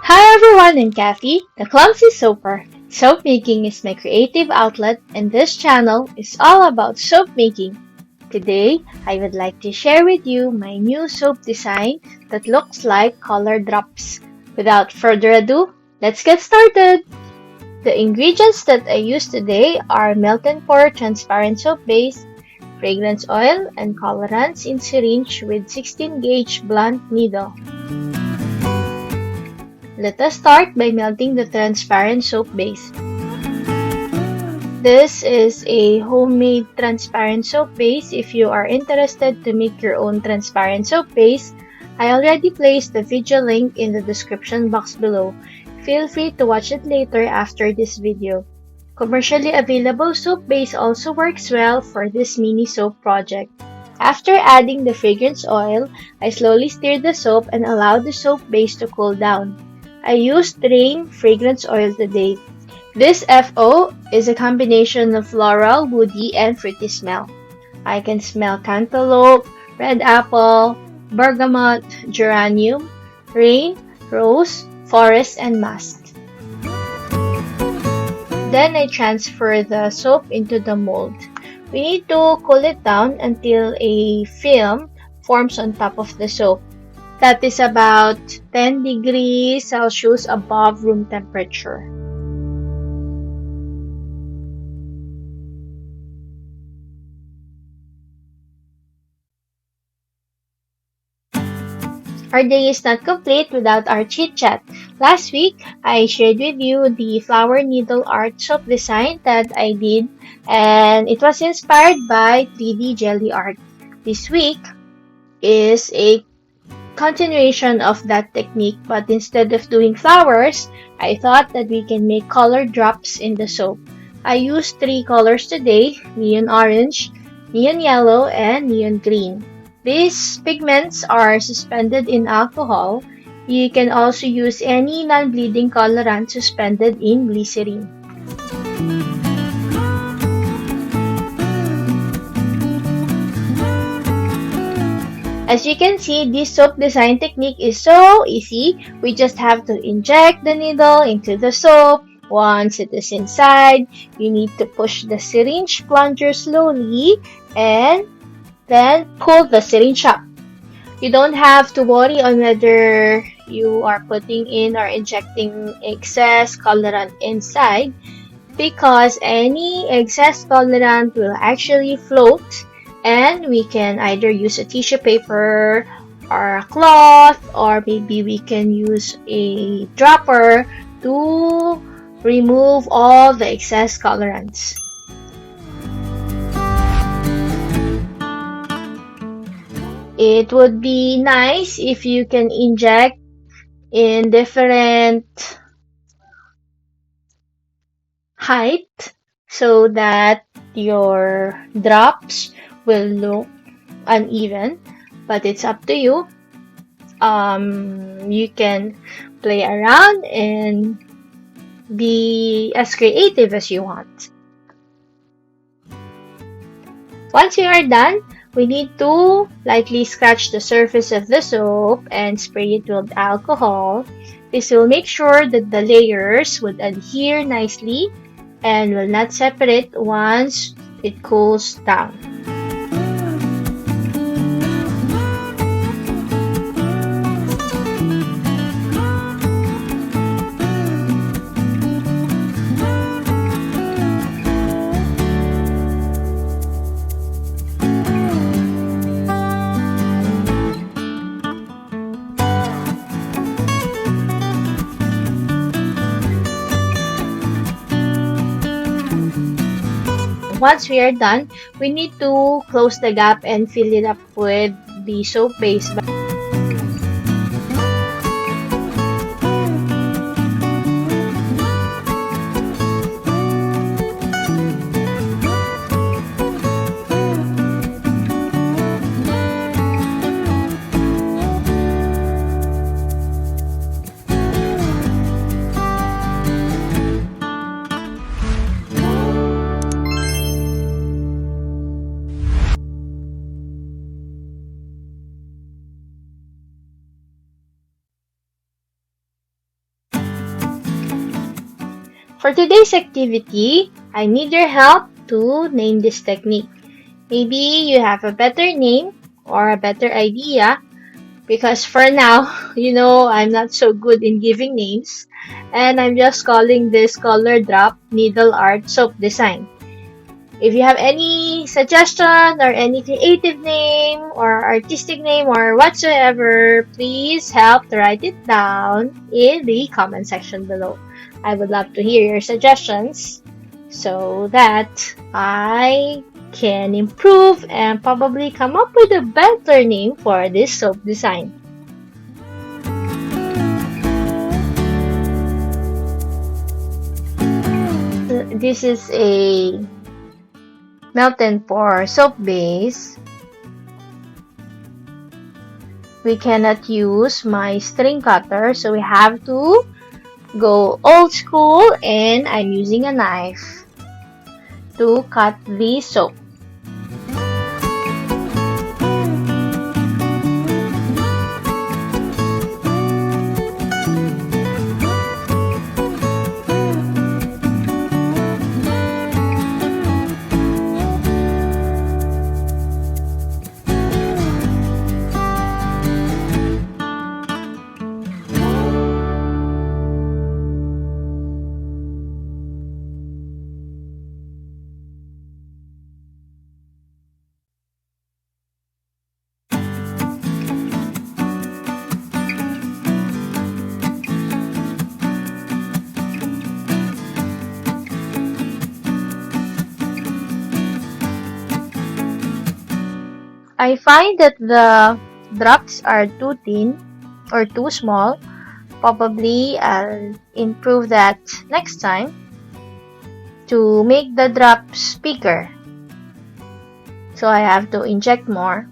Hi everyone, I'm Cathy, the Clumsy Soaper. Soap making is my creative outlet, and this channel is all about soap making. Today, I would like to share with you my new soap design that looks like color drops. Without further ado, let's get started! The ingredients that I use today are melt and pour transparent soap base, fragrance oil, and colorants in syringe with 16-gauge blunt needle. Let us start by melting the transparent soap base. This is a homemade transparent soap base. If you are interested to make your own transparent soap base, I already placed the video link in the description box below. Feel free to watch it later after this video. Commercially available soap base also works well for this mini soap project. After adding the fragrance oil, I slowly stir the soap and allow the soap base to cool down. I used Rain fragrance oil today. This FO is a combination of floral, woody, and fruity smell. I can smell cantaloupe, red apple, bergamot, geranium, rain, rose, forest, and musk. Then I transfer the soap into the mold. We need to cool it down until a film forms on top of the soap. That is about 10 degrees Celsius above room temperature. Our day is not complete without our chit chat. Last week, I shared with you the flower needle art soap design that I did, and it was inspired by 3D jelly art. This week is a continuation of that technique, but instead of doing flowers, I thought that we can make color drops in the soap. I used three colors today: neon orange, neon yellow, and neon green. These pigments are suspended in alcohol. You can also use any non-bleeding colorant suspended in glycerin. As you can see, this soap design technique is so easy. We just have to inject the needle into the soap. Once it is inside, you need to push the syringe plunger slowly and then pull the syringe up. You don't have to worry on whether you are putting in or injecting excess colorant inside, because any excess colorant will actually float, and we can either use a tissue paper or a cloth, or maybe we can use a dropper to remove all the excess colorants. It would be nice if you can inject in different height so that your drops will look uneven, but it's up to you. You can play around and be as creative as you want. Once you are done, we need to lightly scratch the surface of the soap and spray it with alcohol. This will make sure that the layers would adhere nicely and will not separate once it cools down. Once we are done, we need to close the gap and fill it up with the soap base. For today's activity, I need your help to name this technique. Maybe you have a better name or a better idea because for now, I'm not so good in giving names and I'm just calling this color drop needle art soap design. If you have any suggestion or any creative name or artistic name or whatsoever, please help to write it down in the comment section below. I would love to hear your suggestions so that I can improve and probably come up with a better name for this soap design. This is a melt and pour soap base. We cannot use my string cutter, so we have to go old school, and I'm using a knife to cut the soap. I find that the drops are too thin or too small. Probably I'll improve that next time to make the drops bigger. So I have to inject more.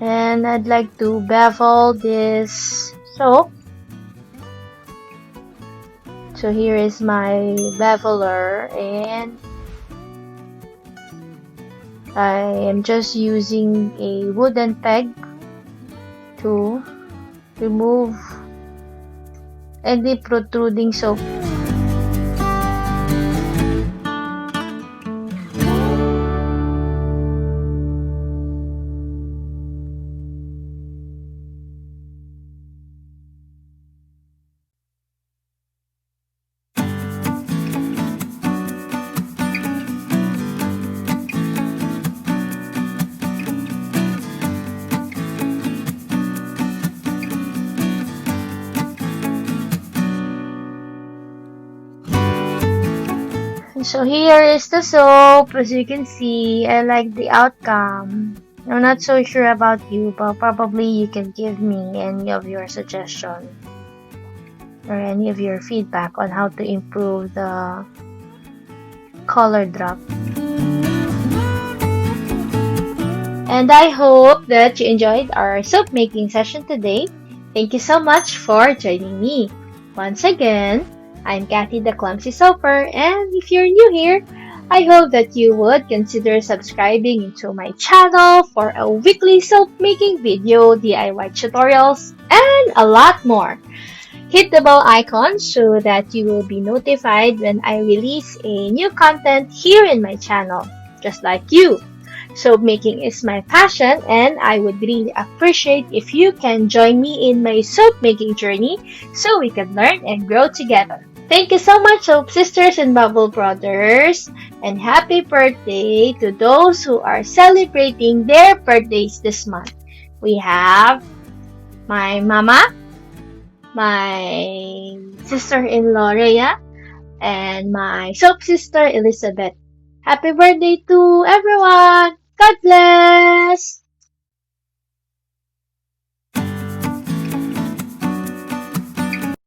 And I'd like to bevel this soap. So here is my beveler, and I am just using a wooden peg to remove any protruding soap. So here is the soap. As you can see, I like the outcome. I'm not so sure about you, but probably you can give me any of your suggestions or any of your feedback on how to improve the color drop. And I hope that you enjoyed our soap making session today. Thank you so much for joining me. Once again, I'm Cathy the Clumsy Soaper, and if you're new here, I hope that you would consider subscribing into my channel for a weekly soap making video, DIY tutorials, and a lot more. Hit the bell icon so that you will be notified when I release a new content here in my channel, just like you. Soap making is my passion, and I would really appreciate if you can join me in my soap making journey so we can learn and grow together. Thank you so much, Soap Sisters and Bubble Brothers, and happy birthday to those who are celebrating their birthdays this month. We have my mama, my sister-in-law Rhea, and my soap sister Elizabeth. Happy birthday to everyone! God bless!